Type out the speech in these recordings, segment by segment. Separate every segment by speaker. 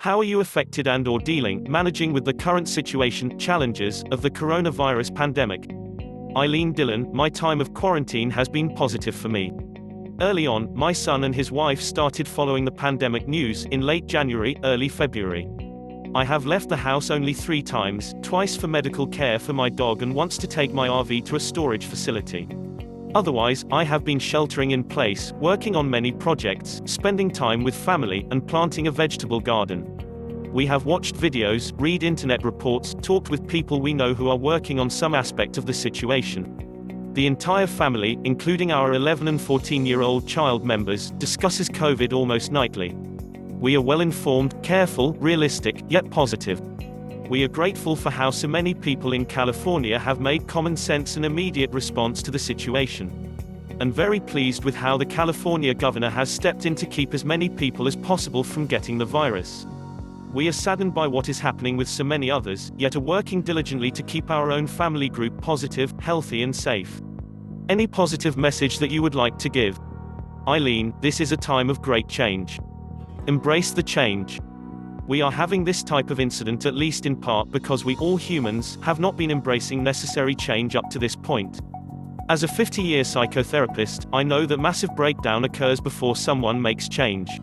Speaker 1: How are you affected and/or managing with the current situation, challenges, of the coronavirus pandemic? Ilene, Dillon, my time of quarantine has been positive for me. Early on, my son and his wife started following the pandemic news in late January, early February. I have left the house only 3 times, twice for medical care for my dog and once to take my RV to a storage facility. Otherwise, I have been sheltering in place, working on many projects, spending time with family, and planting a vegetable garden. We have watched videos, read internet reports, talked with people we know who are working on some aspect of the situation. The entire family, including our 11 and 14-year-old child members, discusses COVID almost nightly. We are well informed, careful, realistic, yet positive. We are grateful for how so many people in California have made common sense and immediate response to the situation. And very pleased with how the California governor has stepped in to keep as many people as possible from getting the virus. We are saddened by what is happening with so many others, yet are working diligently to keep our own family group positive, healthy and safe. Any positive message that you would like to give? Ilene, this is a time of great change. Embrace the change. We are having this type of incident at least in part because we all humans have not been embracing necessary change up to this point. As a 50-year psychotherapist, I know that massive breakdown occurs before someone makes change.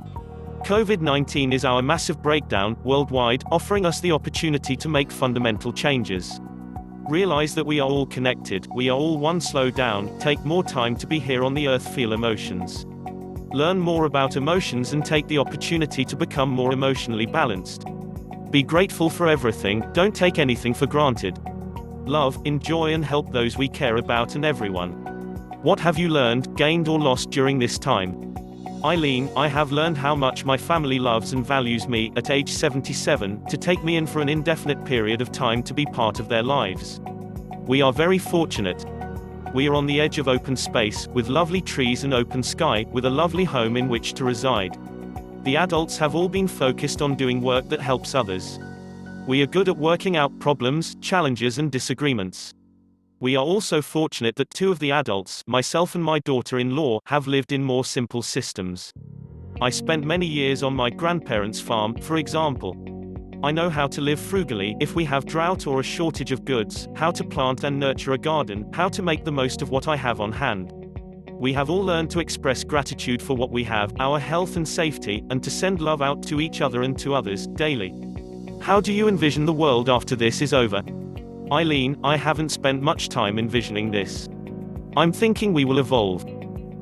Speaker 1: Covid-19 is our massive breakdown, worldwide, offering us the opportunity to make fundamental changes. Realize that we are all connected, we are all one. Slow down, take more time to be here on the earth, feel emotions. Learn more about emotions and take the opportunity to become more emotionally balanced. Be grateful for everything, don't take anything for granted. Love, enjoy and help those we care about and everyone. What have you learned, gained or lost during this time? Ilene, I have learned how much my family loves and values me, at age 77, to take me in for an indefinite period of time to be part of their lives. We are very fortunate. We are on the edge of open space, with lovely trees and open sky, with a lovely home in which to reside. The adults have all been focused on doing work that helps others. We are good at working out problems, challenges and disagreements. We are also fortunate that 2 of the adults, myself and my daughter-in-law, have lived in more simple systems. I spent many years on my grandparents' farm, for example. I know how to live frugally if we have drought or a shortage of goods, how to plant and nurture a garden, how to make the most of what I have on hand. We have all learned to express gratitude for what we have, our health and safety, and to send love out to each other and to others, daily. How do you envision the world after this is over? Ilene, I haven't spent much time envisioning this. I'm thinking we will evolve.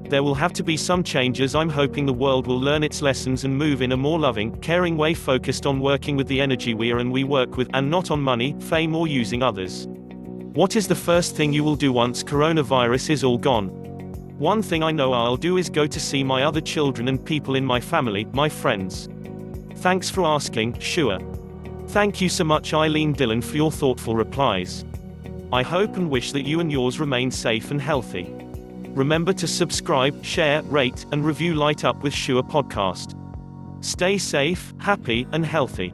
Speaker 1: There will have to be some changes. I'm hoping the world will learn its lessons and move in a more loving, caring way, focused on working with the energy we are and we work with, and not on money, fame or using others. What is the first thing you will do once coronavirus is all gone? One thing I know I'll do is go to see my other children and people in my family, my friends. Thanks for asking, sure. Thank you so much Ilene, Dillon, for your thoughtful replies. I hope and wish that you and yours remain safe and healthy. Remember to subscribe, share, rate, and review Light Up with Shua podcast. Stay safe, happy, and healthy.